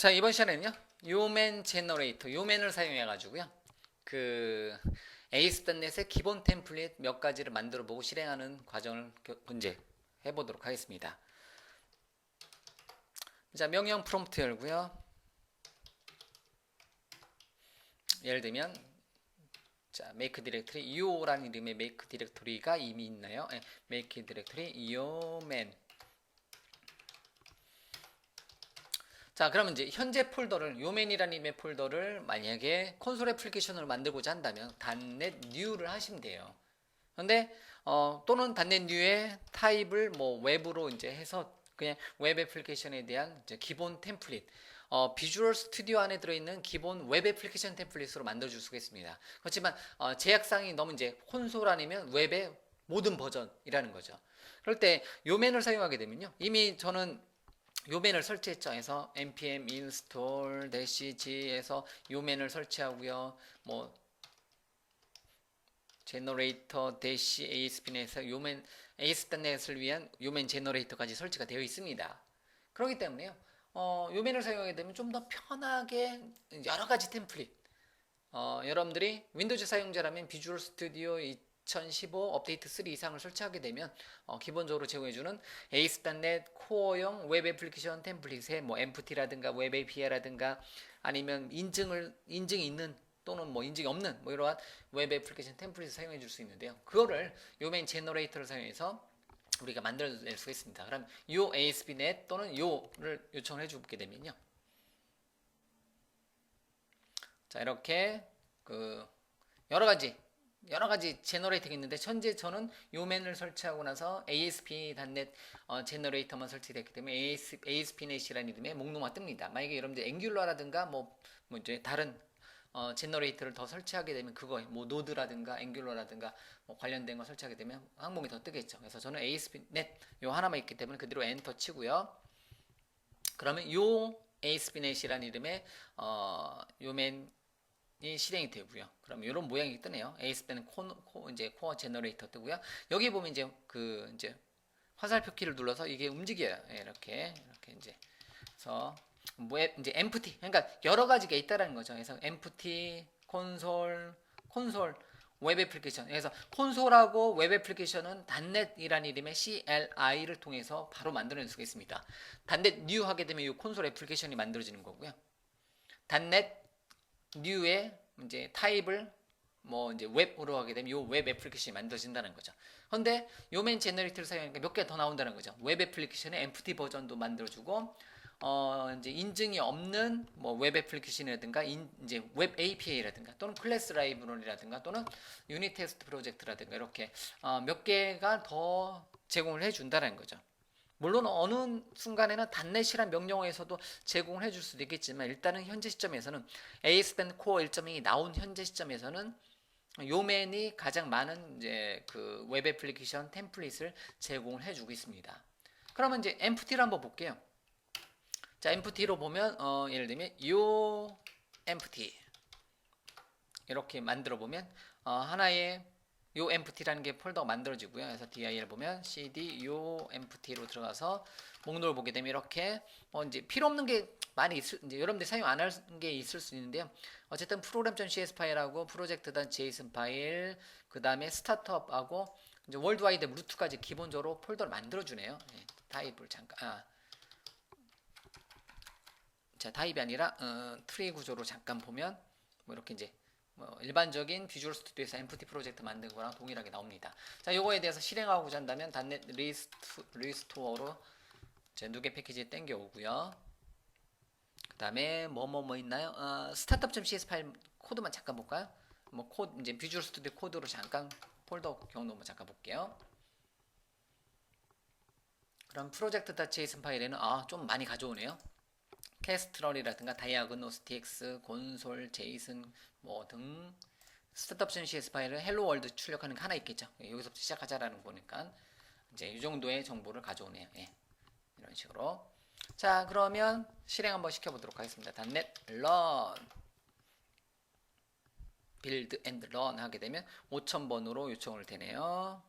자, 이번 시간에는요, 요맨 제너레이터, 요맨을 사용해 가지고요, 그 ASP.NET의 기본 템플릿 몇 가지를 만들어 보고 실행하는 과정을 이제 해보도록 하겠습니다. 자, 명령 프롬프트 열고요. 예를 들면 자, make 디렉토리 yo라는 이름의 make 디렉토리가 이미 있나요? 네, make 디렉토리 요맨. 자, 그러면 이제 현재 폴더를 요맨이라는 이름의 폴더를 만약에 콘솔 애플리케이션으로 만들고자 한다면 .NET New를 하시면 돼요. 근데 또는 .NET New의 타입을 뭐 웹으로 이제 해서 그냥 웹 애플리케이션에 대한 이제 기본 템플릿, 비주얼 스튜디오 안에 들어있는 기본 웹 애플리케이션 템플릿으로 만들어줄 수가 있습니다. 그렇지만 제약상이 너무 이제 콘솔 아니면 웹의 모든 버전이라는 거죠. 그럴 때 요맨을 사용하게 되면요, 이미 저는 요맨을 설치했죠. 해서 npm install -g에서 요맨을 설치하고요. 뭐 제너레이터 -ASP.NET에서 요맨 ASP.NET을 위한 요맨 제너레이터까지 설치가 되어 있습니다. 그렇기 때문에요. 요맨을 사용하게 되면 좀 더 편하게 여러 가지 템플릿, 여러분들이 윈도우즈 사용자라면 비주얼 스튜디오 2015 업데이트 3 이상을 설치하게 되면 기본적으로 제공해주는 ASP.NET 코어형 웹 애플리케이션 템플릿에 뭐 empty라든가 웹 API라든가 아니면 인증이 있는 또는 뭐 인증이 없는 뭐 이러한 웹 애플리케이션 템플릿을 사용해 줄 수 있는데요. 그거를 요맨 제너레이터를 사용해서 우리가 만들어낼 수가 있습니다. 그럼 요 ASP.NET 또는 요를 요청을 해주게 되면요. 자, 이렇게 그 여러 가지 제너레이터가 있는데 현재 저는 요맨을 설치하고 나서 ASP.NET 제너레이터만 설치됐기 때문에 ASP.NET이라는 이름의 목록만 뜹니다. 만약에 여러분들 앵귤러라든가 뭐 이제 다른 제너레이터를 더 설치하게 되면 그거 뭐 노드라든가 앵귤러라든가 뭐 관련된 거 설치하게 되면 항목이 더 뜨겠죠. 그래서 저는 ASP.NET 요 하나만 있기 때문에 그대로 엔터 치고요. 그러면 요 ASP.NET이라는 이름의 요맨 이 실행이 되고요. 그럼 이런 모양이 뜨네요. ASP.NET 이제 코어 제너레이터 뜨고요. 여기 보면 이제 그 이제 화살표 키를 눌러서 이게 움직여요. 이렇게 이제 그래서 웹 이제 empty, 그러니까 여러 가지가 있다라는 거죠. 그래서 empty 콘솔 웹 애플리케이션. 그래서 콘솔하고 웹 애플리케이션은 .NET이라는 이름의 CLI를 통해서 바로 만들어낼 수가 있습니다. .NET New 하게 되면 이 콘솔 애플리케이션이 만들어지는 거고요. .NET New의 이제 타입을 뭐 이제 웹으로 하게 되면 요 웹 애플리케이션이 만들어진다는 거죠. 그런데 요맨 제너레이터를 사용하니까 몇 개 더 나온다는 거죠. 웹 애플리케이션의 empty 버전도 만들어주고 이제 인증이 없는 뭐 웹 애플리케이션이라든가 이제 웹 API라든가 또는 클래스 라이브러리라든가 또는 유닛 테스트 프로젝트라든가 이렇게 몇 개가 더 제공을 해준다는 거죠. 물론 어느 순간에는 .NET이란 명령어에서도 제공을 해줄 수도 있겠지만 일단은 현재 시점에서는 ASP.NET Core 1.2이 나온 현재 시점에서는 요맨이 가장 많은 이제 그 웹 애플리케이션 템플릿을 제공을 해주고 있습니다. 그러면 이제 empty를 한번 볼게요. 자, empty로 보면 예를 들면 요 empty 이렇게 만들어 보면 하나의 요 empty라는 게 폴더가 만들어지고요. 그래서 dir을 보면 cd 요 empty로 들어가서 목록을 보게 되면 이렇게 이제 필요 없는 게 많이 이제 여러분들 사용 안 할 게 있을 수 있는데요. 어쨌든 program.cs 파일하고 project.json 파일, 그 다음에 스타트업하고 이제 월드와이드 루트까지 기본적으로 폴더를 만들어 주네요. 타입을 잠깐 자, 타입이 아니라 트리 구조로 잠깐 보면 뭐 이렇게 이제 일반적인 비주얼 스튜디오에서 empty 프로젝트 만든 거랑 동일하게 나옵니다. 자, 요거에 대해서 실행하고자 한다면 .NET 리스토어로 누게 패키지 땡겨 오고요. 그 다음에 뭐 있나요? startup.cs 파일 코드만 잠깐 볼까요? 뭐 코드 이제 비주얼 스튜디오 코드로 잠깐 폴더 경로 잠깐 볼게요. 그럼 프로젝트.json 파일에는 좀 많이 가져오네요. 캐스트럴이라든가 다이아그노스틱스, 콘솔, 제이슨 뭐 등 스타트업.cs 파일은 헬로 월드 출력하는 게 하나 있겠죠. 여기서부터 시작하자라는 거니까 이제 이 정도의 정보를 가져오네요. 이런 식으로. 자, 그러면 실행 한번 시켜보도록 하겠습니다. .NET Run build and run 하게 되면 5000번으로 요청을 되네요.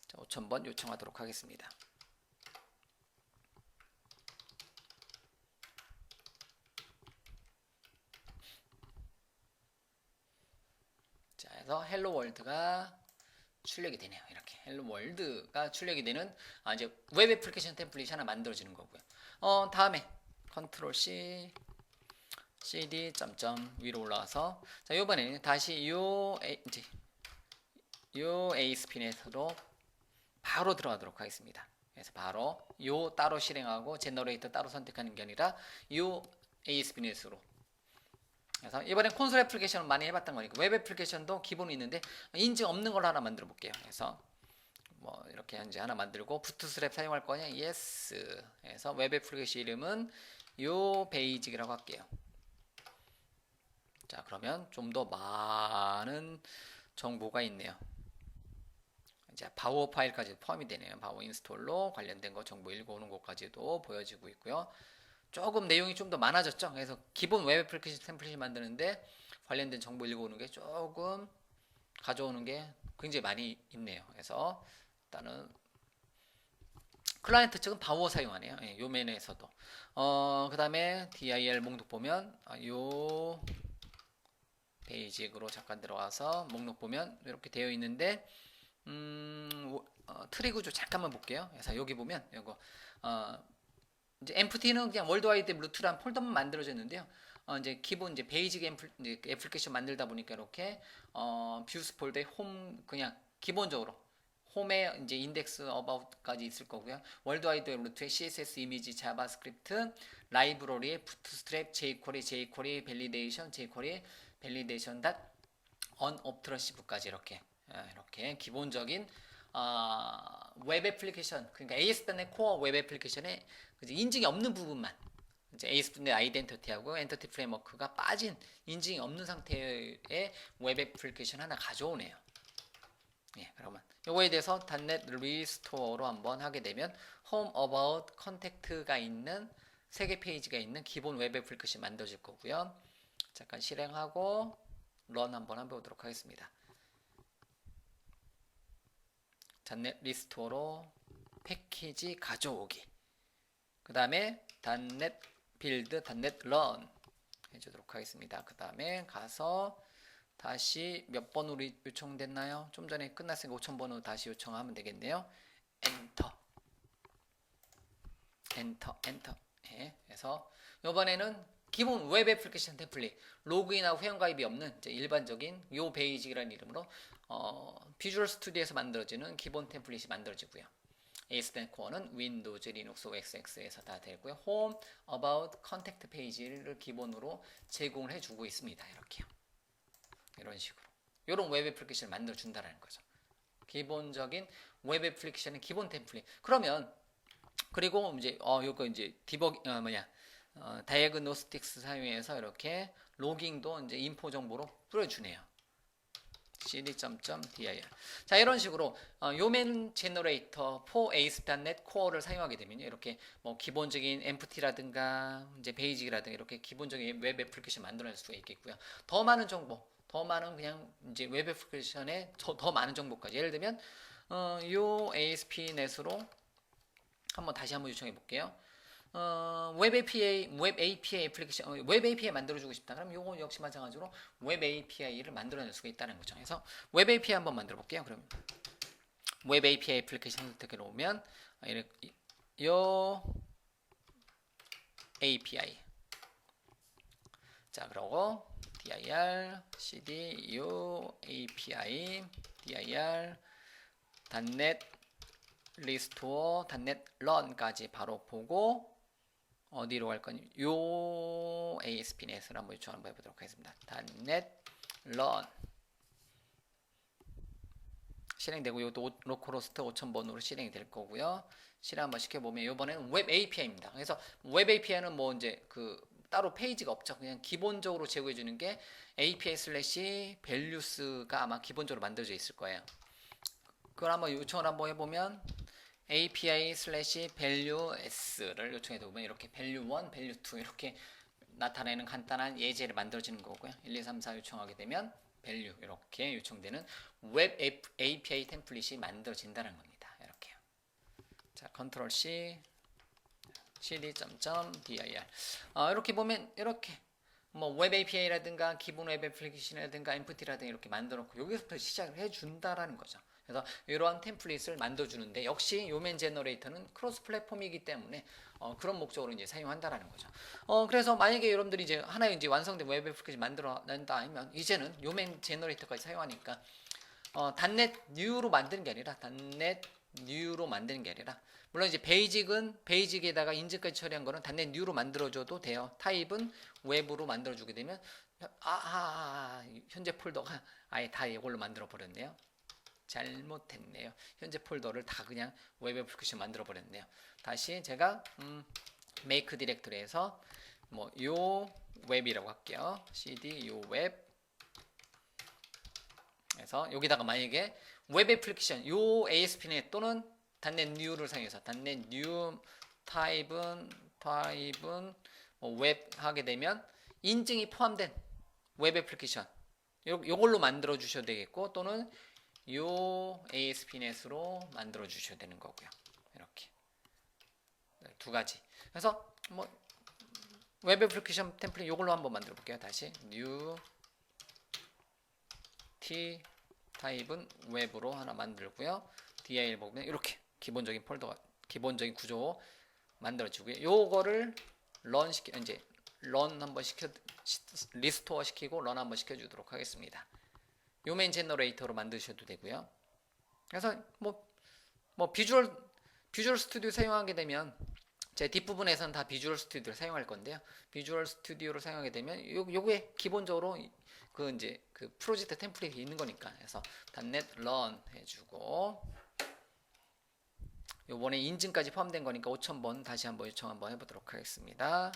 자, 5000번 요청하도록 하겠습니다. 그래서 헬로 월드가 출력이 되네요. 이렇게 헬로 월드가 출력이 되는 이제 웹 애플리케이션 템플릿이 하나 만들어지는 거고요. 다음에 컨트롤 C cd 점점 위로 올라가서 자 이번에는 다시 요 ASP.NET으로 바로 들어가도록 하겠습니다. 그래서 바로 요 따로 실행하고 제너레이터 따로 선택하는 게 아니라 요 ASP.NET으로. 그래서 이번엔 콘솔 애플리케이션을 많이 해봤던 거니까 웹 애플리케이션도 기본이 있는데 인증 없는 걸로 하나 만들어 볼게요. 그래서 뭐 이렇게 현재 하나 만들고 부트스트랩 사용할 거냐? 예스. 그래서 웹 애플리케이션 이름은 요 베이직이라고 할게요. 자 그러면 좀 더 많은 정보가 있네요. 이제 바워 파일까지 포함이 되네요. 바워 인스톨로 관련된 거 정보 읽어오는 것까지도 보여지고 있고요. 조금 내용이 좀 더 많아졌죠. 그래서 기본 웹 애플리케이션 템플릿을 만드는데 관련된 정보 읽어오는 게 조금 가져오는 게 굉장히 많이 있네요. 그래서 일단은 클라이언트 측은 바워 사용하네요. 예, 요 면에서도. 그 다음에 dir 목록 보면 요 베이직으로 잠깐 들어가서 목록 보면 이렇게 되어 있는데 트리 구조 잠깐만 볼게요. 그래서 여기 보면 이거 이제 empty는 그냥 월드와이드 루트란 폴더만 만들어졌는데요. 이제 기본 이제 베이직 이제 애플리케이션 만들다 보니까 이렇게 뷰스 폴더에 홈 그냥 기본적으로 홈에 이제 인덱스 어바웃까지 있을 거고요. 월드와이드 루트에 CSS 이미지 자바스크립트 라이브러리에 부트스트랩 jQuery 밸리데이션 jQuery 밸리데이션 닷 언옵트러시브까지 이렇게 기본적인 웹 애플리케이션 그러니까 ASP.NET 코어 웹 애플리케이션에 인증이 없는 부분만 이제 ASP.NET 아이덴티티하고 엔티티 프레임워크가 빠진 인증이 없는 상태의 웹 애플리케이션 하나 가져오네요. 예, 그러면 요거에 대해서 .NET 리스토어로 한번 하게 되면 Home About Contact가 있는 3개 페이지가 있는 기본 웹 애플리케이션 만들어질 거고요. 잠깐 실행하고 런 한번 해보도록 하겠습니다. .NET 리스토어로 패키지 가져오기. 그 다음에 .NET 빌드, .NET 런 해주도록 하겠습니다. 그 다음에 가서 다시 몇 번으로 요청됐나요? 좀 전에 끝났으니까 5000번으로 다시 요청하면 되겠네요. 엔터. 예, 그래서 이번에는 기본 웹 애플리케이션 템플릿 로그인하고 회원가입이 없는 이제 일반적인 요 베이직이라는 이름으로 비주얼 스튜디오에서 만들어지는 기본 템플릿이 만들어지고요. ASP.NET 코어는 윈도우즈, 리눅스, OSX에서 다 되고요. 홈, 어바웃, 컨택트 페이지를 기본으로 제공을 해주고 있습니다. 이렇게요. 이런 식으로. 이런 웹 애플리케이션을 만들어준다는 거죠. 기본적인 웹 애플리케이션의 기본 템플릿. 그러면 그리고 이제 요거 이제 다이애그노스틱스 사용해서 이렇게 로깅도 이제 인포 정보로 뿌려주네요. cd.dir. 자 이런 식으로 요맨 제너레이터 for ASP.NET 코어를 사용하게 되면 이렇게 뭐 기본적인 empty라든가 이제 베이직이라든가 이렇게 기본적인 웹 애플리케이션 만들어낼 수가 있겠고요. 더 많은 정보, 더 많은 그냥 이제 웹 애플리케이션에 더 많은 정보까지 예를 들면 요 ASP.NET으로 다시 한번 요청해 볼게요. 웹 API 애플리케이션, 웹 API 만들어주고 싶다. 그럼 요거 역시 마찬가지로 웹 API를 만들어낼 수가 있다는 거죠. 그래서 웹 API 한번 만들어 볼게요. 그럼 웹 API 애플리케이션 선택해 놓으면 요 API. 자, 그러고 dir cd 요 API dir .NET 리스토어 .NET 런까지 바로 보고 어디로 갈 거니? 요 ASP.NET을 한번 요청 한번 해보도록 하겠습니다. .NET 런 실행되고 이것도 로컬호스트 5000번으로 실행이 될 거고요. 실행 한번 시켜보면 이번에는 웹 API입니다. 그래서 웹 API는 뭐 이제 따로 페이지가 없죠. 그냥 기본적으로 제공해 주는 게 API values가 아마 기본적으로 만들어져 있을 거예요. 그걸 한번 요청을 한번 해보면 API values를 요청해도 보면 이렇게 value1, value2 이렇게 나타내는 간단한 예제를 만들어지는 거고요. 1, 2, 3, 4 요청하게 되면 value 이렇게 요청되는 웹 API 템플릿이 만들어진다는 겁니다. 이렇게요. 자, 컨트롤 C cd.dir 이렇게 보면 이렇게 뭐 웹 API라든가 기본 웹 애플리케이션이라든가 MPT라든가 이렇게 만들어놓고 여기서부터 시작을 해준다라는 거죠. 그래서 이러한 템플릿을 만들어주는데 역시 요맨 제너레이터는 크로스 플랫폼이기 때문에 그런 목적으로 이제 사용한다라는 거죠. 그래서 만약에 여러분들이 이제 하나의 이제 완성된 웹 애플리케이션 만들어낸다 하면 이제는 요맨 제너레이터까지 사용하니까 .NET New로 만드는 게 아니라 .NET New로 만드는 게 아니라 물론 이제 베이직에다가 인증까지 처리한 거는 .NET New로 만들어줘도 돼요. 타입은 웹으로 만들어주게 되면 현재 폴더가 아예 다 이걸로 만들어 버렸네요. 잘못했네요. 현재 폴더를 다 그냥 웹 애플리케이션 만들어 버렸네요. 다시 제가 make 디렉토리에서 뭐 요 웹이라고 할게요. cd 요 웹. 그래서 여기다가 만약에 웹 애플리케이션 요 ASP.NET 또는 .NET New를 사용해서 .NET New 타입은 뭐 웹 하게 되면 인증이 포함된 웹 애플리케이션 요걸로 만들어 주셔도 되겠고 또는 요 ASP.NET으로 만들어 주셔야 되는 거고요. 이렇게 두 가지. 그래서 뭐 웹 애플리케이션 템플릿 요걸로 한번 만들어 볼게요. 다시 new t 타입은 웹으로 하나 만들고요. dir 보면 이렇게 기본적인 폴더가 기본적인 구조 만들어지고요. 요거를 이제 런 한번 리스토어 시키고 런 한번 시켜주도록 하겠습니다. 요맨 제너레이터로 만드셔도 되고요. 그래서 뭐 비주얼 스튜디오 사용하게 되면 제 뒷부분에서는 다 비주얼 스튜디오를 사용할 건데요. 비주얼 스튜디오를 사용하게 되면 요게 기본적으로 이제 그 프로젝트 템플릿이 있는 거니까. 그래서 .NET Run 해주고 요번에 인증까지 포함된 거니까 5000번 다시 한번 요청 한번 해보도록 하겠습니다.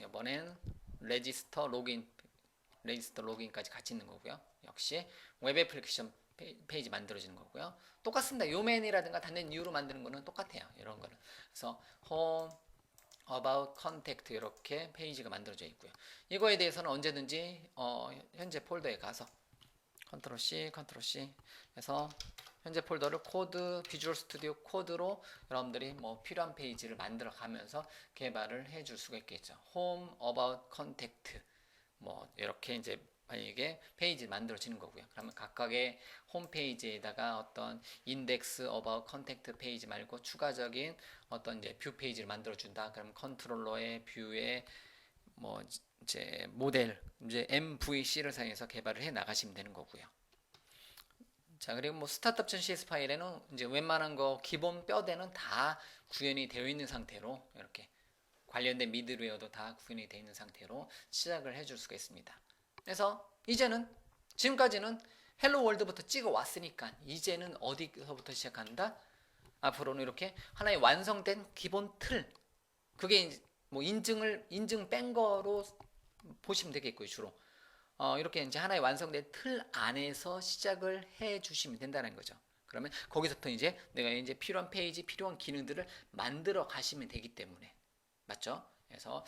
이번엔 레지스터 로그인까지 같이 있는 거고요. 역시 웹 애플리케이션 페이지 만들어지는 거고요. 똑같습니다. 요맨이라든가 .NET New로 만드는 거는 똑같아요. 이런 거는. 그래서 home, about, contact 이렇게 페이지가 만들어져 있고요. 이거에 대해서는 언제든지 현재 폴더에 가서 컨트롤 C 해서 현재 폴더를 코드, 비주얼 스튜디오 코드로 여러분들이 뭐 필요한 페이지를 만들어 가면서 개발을 해줄 수가 있겠죠. home, about, contact 뭐 이렇게 이제 만약에 페이지 만들어지는 거고요. 그러면 각각의 홈페이지에다가 어떤 인덱스 about 컨택트 페이지 말고 추가적인 어떤 이제 뷰 페이지를 만들어 준다. 그러면 컨트롤러의 뷰에 뭐 이제 모델 이제 MVC를 사용해서 개발을 해 나가시면 되는 거고요. 자, 그리고 뭐 스타트업.cs 파일에는 이제 웬만한 거 기본 뼈대는 다 구현이 되어 있는 상태로 이렇게 관련된 미드웨어도 다 구현이 되어 있는 상태로 시작을 해줄 수가 있습니다. 그래서 이제는 지금까지는 헬로 월드부터 찍어 왔으니까 이제는 어디서부터 시작한다? 앞으로는 이렇게 하나의 완성된 기본 틀 그게 뭐 인증 뺀 거로 보시면 되겠고요. 주로 이렇게 이제 하나의 완성된 틀 안에서 시작을 해 주시면 된다는 거죠. 그러면 거기서부터 이제 내가 이제 필요한 페이지, 필요한 기능들을 만들어 가시면 되기 때문에 맞죠? 그래서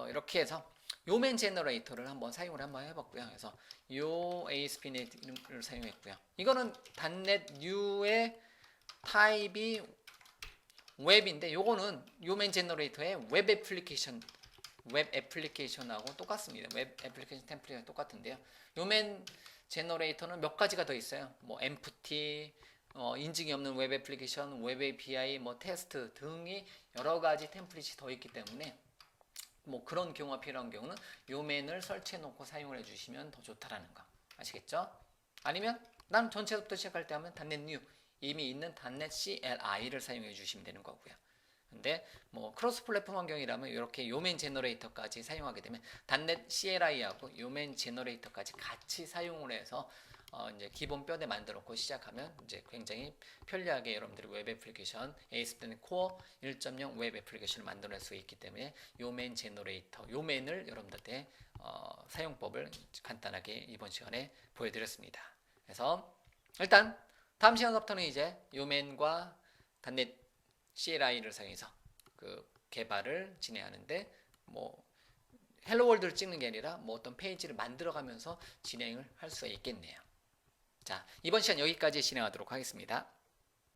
이렇게 해서 요맨 제너레이터를 한번 사용을 한번 해봤고요. 그래서 요 ASP.NET을 사용했고요. 이거는 .NET New의 타입이 웹인데 요거는 요맨 제너레이터의 웹 애플리케이션하고 똑같습니다. 웹 애플리케이션 템플릿이 똑같은데요. 요맨 제너레이터는 몇 가지가 더 있어요. 뭐 empty, 인증이 없는 웹 애플리케이션, 웹 API, 뭐 테스트 등이 여러 가지 템플릿이 더 있기 때문에 뭐 그런 경우가 필요한 경우는 요맨을 설치해 놓고 사용을 해주시면 더 좋다라는 거 아시겠죠? 아니면 난 전체부터 시작할 때 하면 .NET New 이미 있는 .NET CLI를 사용해 주시면 되는 거고요. 근데 뭐 크로스 플랫폼 환경이라면 이렇게 요맨 제너레이터까지 사용하게 되면 .NET CLI하고 요맨 제너레이터까지 같이 사용을 해서 이제 기본 뼈대 만들었고 시작하면 이제 굉장히 편리하게 여러분들이 웹 애플리케이션 ASP.NET Core 1.0 웹 애플리케이션을 만들어낼 수 있기 때문에 요맨 제너레이터 요맨을 여러분들한테 사용법을 간단하게 이번 시간에 보여드렸습니다. 그래서 일단 다음 시간부터는 이제 요맨과 .NET CLI를 사용해서 그 개발을 진행하는데 뭐 헬로 월드를 찍는 게 아니라 뭐 어떤 페이지를 만들어가면서 진행을 할 수가 있겠네요. 자, 이번 시간 여기까지 진행하도록 하겠습니다.